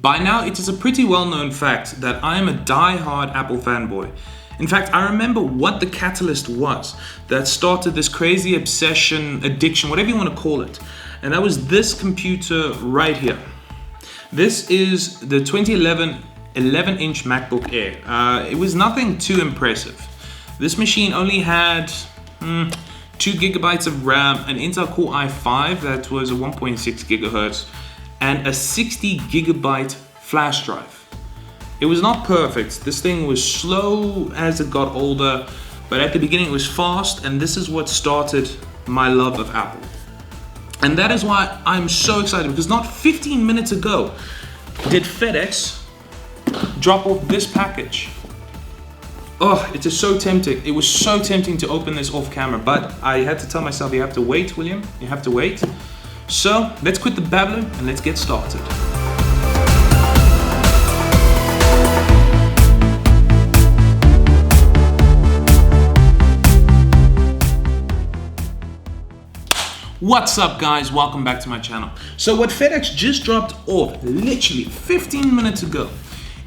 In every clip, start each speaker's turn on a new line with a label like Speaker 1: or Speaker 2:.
Speaker 1: By now, it is a pretty well-known fact that I am a die-hard Apple fanboy. In fact, I remember what the catalyst was that started this crazy obsession, addiction, whatever you want to call it. And that was this computer right here. This is the 2011 11-inch MacBook Air. It was nothing too impressive. This machine only had 2 gigabytes of RAM, an Intel Core i5 that was a 1.6 gigahertz, and a 60 gigabyte flash drive. It was not perfect. This thing was slow as it got older, but at the beginning it was fast, and this is what started my love of Apple. And that is why I'm so excited, because not 15 minutes ago did FedEx drop off this package. Oh, it is so tempting. It was so tempting to open this off camera, but I had to tell myself, you have to wait, William. You have to wait. So let's quit the babbling and let's get started. What's up, guys? Welcome back to my channel. So what FedEx just dropped off literally 15 minutes ago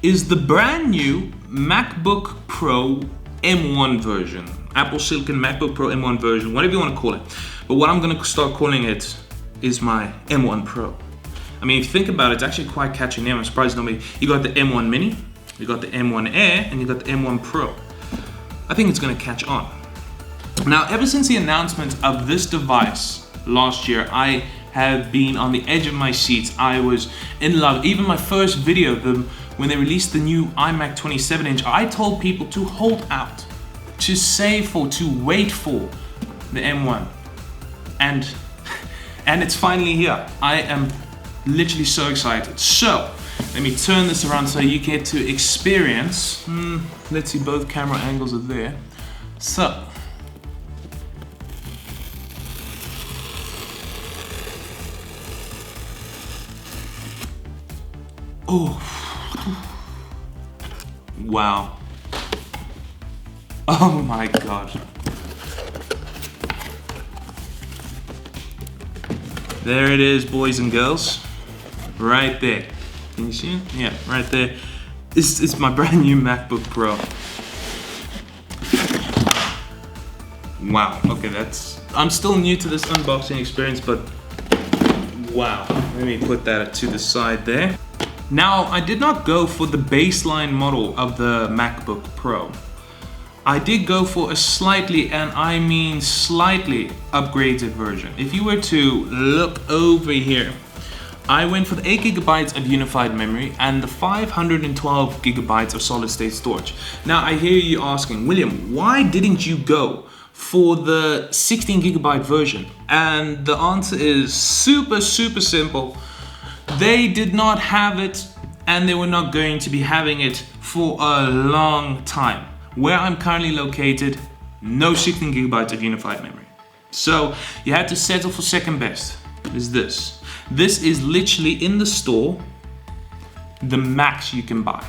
Speaker 1: is the brand new MacBook Pro M1 version. Apple Silicon MacBook Pro M1 version, whatever you want to call it. But what I'm going to start calling it is my M1 Pro. I mean, if you think about it, it's actually quite catchy name. I'm surprised nobody. You got the M1 Mini, you got the M1 Air, and you got the M1 Pro. I think it's going to catch on. Now, ever since the announcement of this device last year, I have been on the edge of my seat. I was in love. Even my first video, when they released the new iMac 27-inch, I told people to hold out, to save for, to wait for the M1. And it's finally here. I am literally so excited. So, let me turn this around so you get to experience. Let's see, both camera angles are there. So, oh, wow. Oh my God. There it is, boys and girls. Right there. Can you see it? Yeah, right there. This is my brand new MacBook Pro. Wow, okay, I'm still new to this unboxing experience, but wow. Let me put that to the side there. Now, I did not go for the baseline model of the MacBook Pro. I did go for a slightly, and I mean slightly, upgraded version. If you were to look over here, I went for the 8 gigabytes of unified memory and the 512 gigabytes of solid state storage. Now, I hear you asking, William, why didn't you go for the 16 gigabyte version? And the answer is super simple. They did not have it, and they were not going to be having it for a long time. Where I'm currently located, no 16 gigabytes of unified memory. So you had to settle for second best, is this. This is literally in the store, the max you can buy.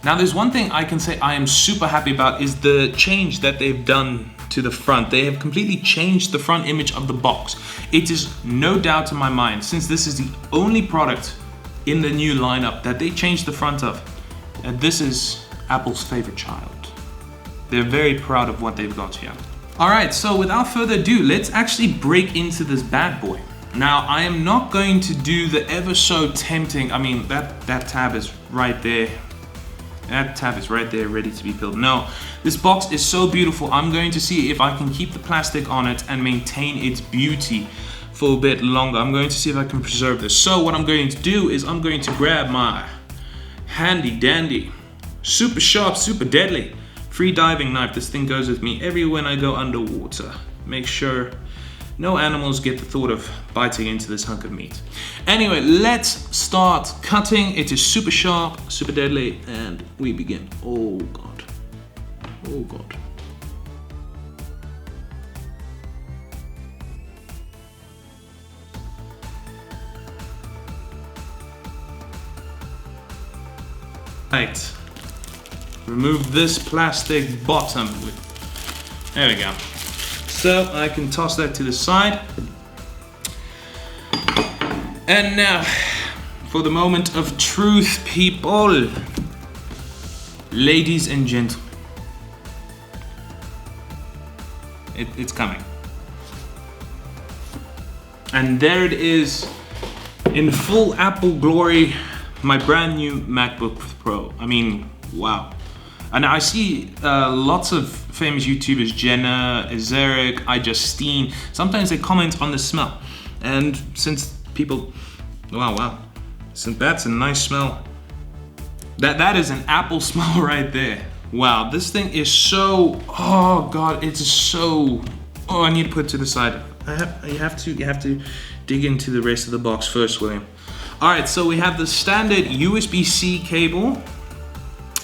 Speaker 1: Now there's one thing I can say I am super happy about is the change that they've done to the front. They have completely changed the front image of the box. It is no doubt in my mind, since this is the only product in the new lineup that they changed the front of, that this is Apple's favorite child. They're very proud of what they've got here. Alright, so without further ado, let's actually break into this bad boy. Now, I am not going to do the ever so tempting, I mean, that tab is right there. That tab is right there, ready to be peeled. No, this box is so beautiful. I'm going to see if I can keep the plastic on it and maintain its beauty for a bit longer. I'm going to see if I can preserve this. So what I'm going to do is I'm going to grab my handy dandy, super sharp, super deadly free diving knife. This thing goes with me everywhere I go underwater. Make sure no animals get the thought of biting into this hunk of meat. Anyway, let's start cutting. It is super sharp, super deadly, and we begin. Oh God. Oh God. Right. Remove this plastic bottom. There we go. So I can toss that to the side. And now for the moment of truth, people. Ladies and gentlemen. It's coming. And there it is, in full Apple glory, my brand new MacBook Pro. I mean, wow. And I see lots of famous YouTubers, Jenna, Ezeric, iJustine, sometimes they comment on the smell. And since people, wow, since that's a nice smell. That is an Apple smell right there. Wow, this thing is so, oh God, it's so, I need to put it to the side. You have to dig into the rest of the box first, William. All right, so we have the standard USB-C cable,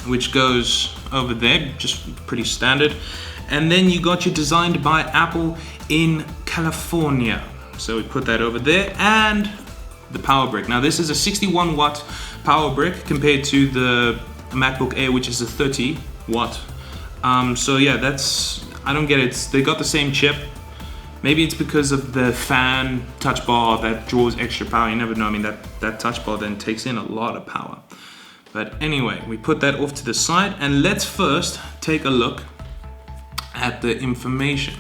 Speaker 1: which goes over there, just pretty standard. And then you got your designed by Apple in California. So we put that over there, and the power brick. Now this is a 61 watt power brick compared to the MacBook Air, which is a 30 watt. So yeah, I don't get it. They got the same chip. Maybe it's because of the fan touch bar that draws extra power. You never know. I mean, that touch bar then takes in a lot of power. But anyway, we put that off to the side, and let's first take a look at the information.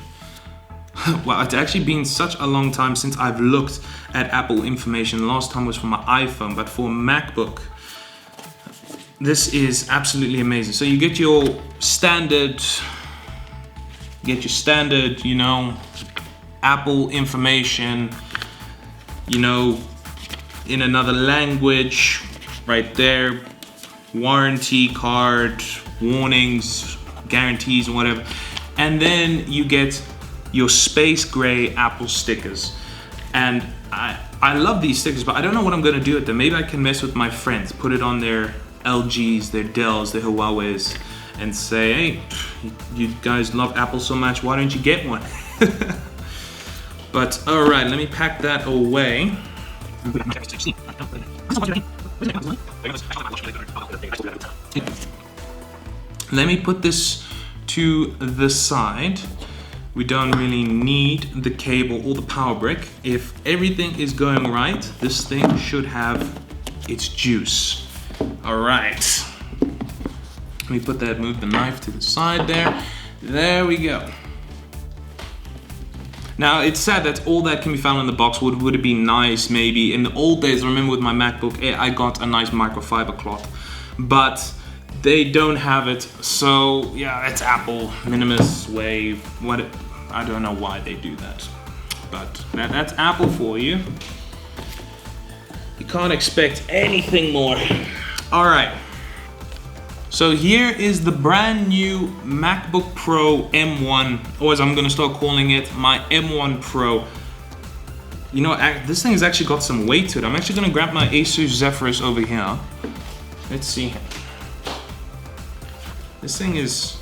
Speaker 1: Well, it's actually been such a long time since I've looked at Apple information. Last time was for my iPhone, but for MacBook, this is absolutely amazing. So you get your standard, you know, Apple information, you know, in another language, right there, warranty card, warnings, guarantees, and whatever. And then you get your space gray Apple stickers. And I love these stickers, but I don't know what I'm gonna do with them. Maybe I can mess with my friends, put it on their LGs, their Dells, their Huaweis, and say, hey, you guys love Apple so much, why don't you get one? But all right, let me pack that away. Let me put this to the side. We don't really need the cable or the power brick. If everything is going right, this thing should have its juice. All right. Let me put that, move the knife to the side there. There we go. Now, it's sad that all that can be found in the box. Would it be nice, maybe? In the old days, I remember with my MacBook Air, I got a nice microfiber cloth, but they don't have it. So, yeah, it's Apple, minimalist way. I don't know why they do that, but that's Apple for you. You can't expect anything more. All right. So here is the brand new MacBook Pro M1, or as I'm gonna start calling it, my M1 Pro. You know, this thing has actually got some weight to it. I'm actually gonna grab my Asus Zephyrus over here. Let's see. This thing is,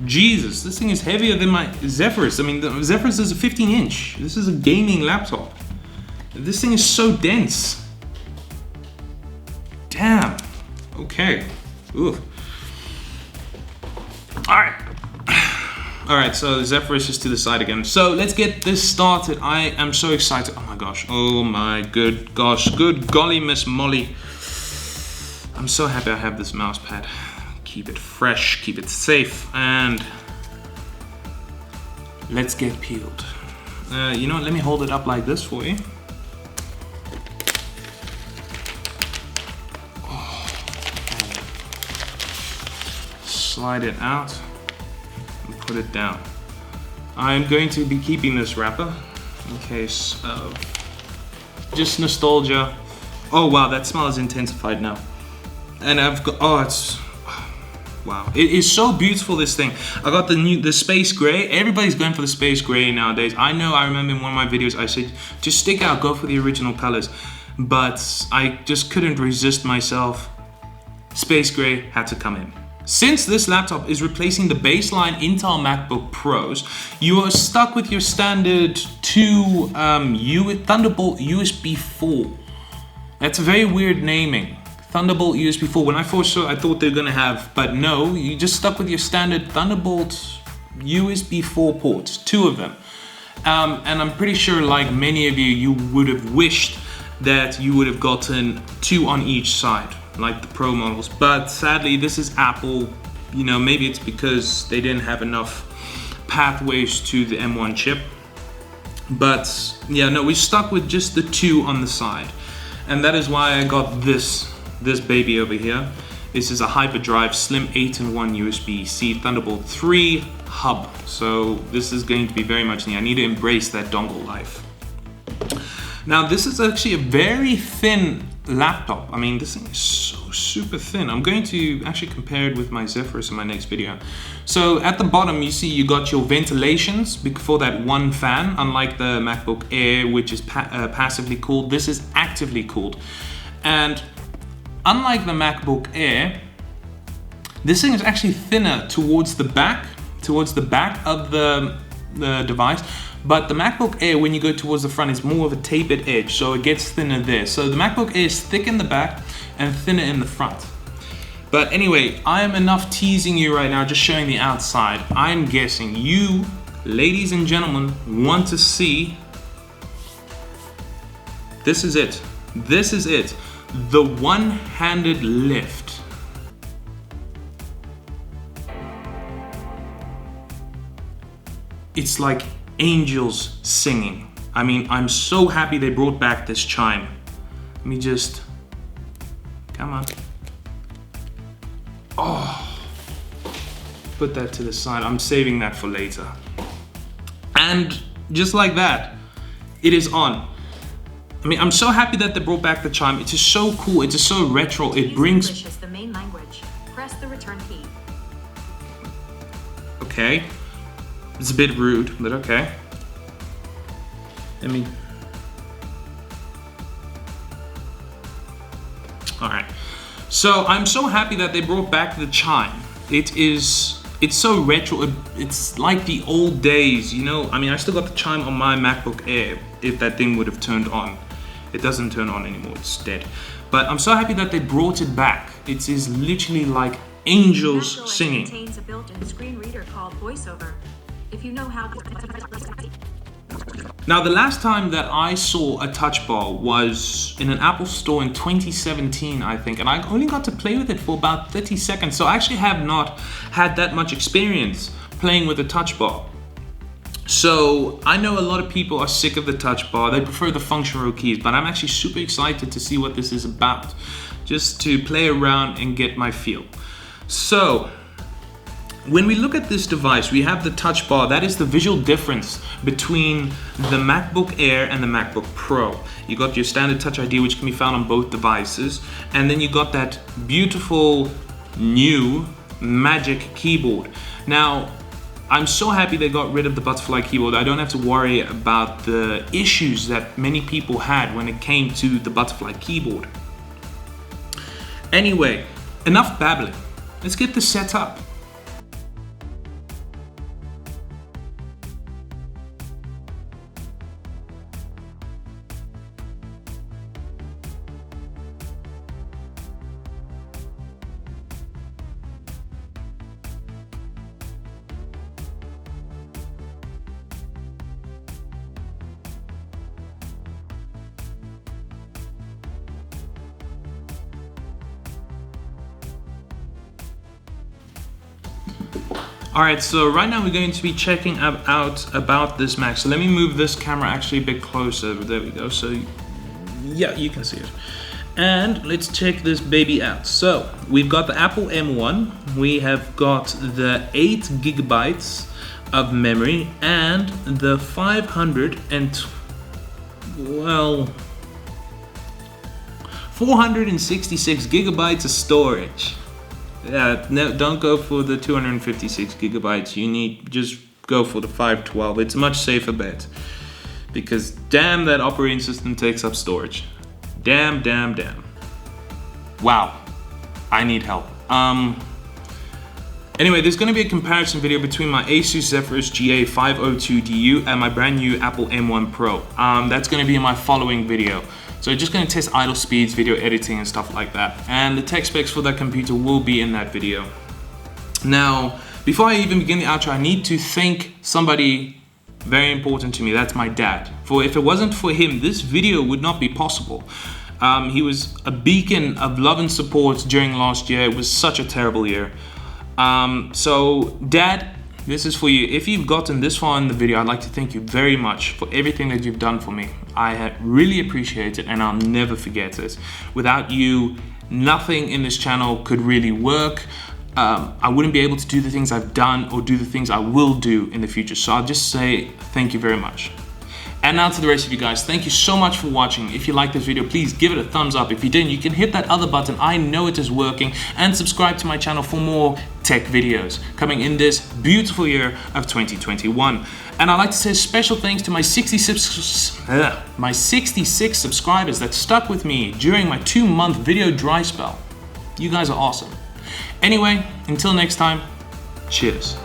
Speaker 1: Jesus, this thing is heavier than my Zephyrus. I mean, the Zephyrus is a 15-inch. This is a gaming laptop. This thing is so dense. Damn. Okay. Ooh. All right, so Zephyrus is to the side again. So let's get this started. I am so excited. Oh my gosh. Oh my good gosh. Good golly, Miss Molly. I'm so happy I have this mouse pad. Keep it fresh, keep it safe, and let's get peeled. You know what, let me hold it up like this for you. Slide it out and put it down. I'm going to be keeping this wrapper in case of just nostalgia. Oh wow, that smell is intensified now. And I've got, oh, it's, wow. It is so beautiful, this thing. I got the space gray. Everybody's going for the space gray nowadays. I know, I remember in one of my videos I said, just stick out, go for the original colors. But I just couldn't resist myself. Space gray had to come in. Since this laptop is replacing the baseline Intel MacBook Pros, you are stuck with your standard Thunderbolt USB 4. That's a very weird naming. Thunderbolt USB 4. When I first saw it, I thought they were gonna have, but no, you just stuck with your standard Thunderbolt USB 4 ports, 2 of them. And I'm pretty sure, like many of you, you would have wished that you would have gotten 2 on each side, like the Pro models. But sadly, this is Apple. You know, maybe it's because they didn't have enough pathways to the M1 chip. But yeah, no, we stuck with just the 2 on the side. And that is why I got this baby over here. This is a Hyperdrive Slim 8-in-1 USB-C Thunderbolt 3 hub. So this is going to be very much neat. I need to embrace that dongle life. Now this is actually a very thin laptop. I mean, this thing is so super thin. I'm going to actually compare it with my Zephyrus in my next video. So at the bottom you see you got your ventilations for that one fan, unlike the MacBook Air, which is passively cooled. This is actively cooled. And unlike the MacBook Air, this thing is actually thinner towards the back of the device. But the MacBook Air, when you go towards the front, is more of a tapered edge, so it gets thinner there. So the MacBook Air is thick in the back and thinner in the front. But anyway, I am enough teasing you right now, just showing the outside. I'm guessing you, ladies and gentlemen, want to see. This is it. This is it. The one-handed lift. It's like angels singing. I mean, I'm so happy they brought back this chime. Let me just, come on. Oh, put that to the side. I'm saving that for later. And just like that, it is on. I mean, I'm so happy that they brought back the chime. It is so cool. It is so retro. It brings.
Speaker 2: English is the main language. Press the return key.
Speaker 1: Okay. It's a bit rude, but okay. Let me. All right. So I'm so happy that they brought back the chime. It's so retro. It's like the old days, you know. I mean, I still got the chime on my MacBook Air. If that thing would have turned on, it doesn't turn on anymore. It's dead. But I'm so happy that they brought it back. It is literally like angels singing.
Speaker 2: Contains a built-in screen reader called VoiceOver. If you know how.
Speaker 1: Now, the last time that I saw a touch bar was in an Apple store in 2017, I think, and I only got to play with it for about 30 seconds, so I actually have not had that much experience playing with a touch bar. So I know a lot of people are sick of the touch bar, they prefer the function row keys, but I'm actually super excited to see what this is about, just to play around and get my feel. So, when we look at this device, we have the touch bar. That is the visual difference between the MacBook Air and the MacBook Pro. You got your standard Touch ID, which can be found on both devices. And then you got that beautiful new Magic keyboard. Now, I'm so happy they got rid of the butterfly keyboard. I don't have to worry about the issues that many people had when it came to the butterfly keyboard. Anyway, enough babbling. Let's get this set up. Alright, so right now we're going to be checking out about this Mac. So let me move this camera actually a bit closer. There we go. So yeah, you can see it. And let's check this baby out. So we've got the Apple M1. We have got the 8 gigabytes of memory and the 466 gigabytes of storage. Yeah, no, don't go for the 256 gigabytes. You need, just go for the 512. It's a much safer bet. Because damn, that operating system takes up storage. Damn. Wow, I need help. Anyway, there's going to be a comparison video between my Asus Zephyrus GA502DU and my brand new Apple M1 Pro. That's going to be in my following video. So just going to test idle speeds, video editing and stuff like that. And the tech specs for that computer will be in that video. Now, before I even begin the outro, I need to thank somebody Very important to me. That's my dad. For if it wasn't for him, this video would not be possible. He was a beacon of love and support during last year. It was such a terrible year. So Dad, this is for you. If you've gotten this far in the video, I'd like to thank you very much for everything that you've done for me. I really appreciate it, and I'll never forget it. Without you, nothing in this channel could really work. I wouldn't be able to do the things I've done or do the things I will do in the future. So I'll just say thank you very much. And now to the rest of you guys, thank you so much for watching. If you liked this video, please give it a thumbs up. If you didn't, you can hit that other button. I know it is working. And subscribe to my channel for more tech videos coming in this beautiful year of 2021. And I'd like to say a special thanks to my 66 subscribers that stuck with me during my 2-month video dry spell. You guys are awesome. Anyway, until next time, cheers.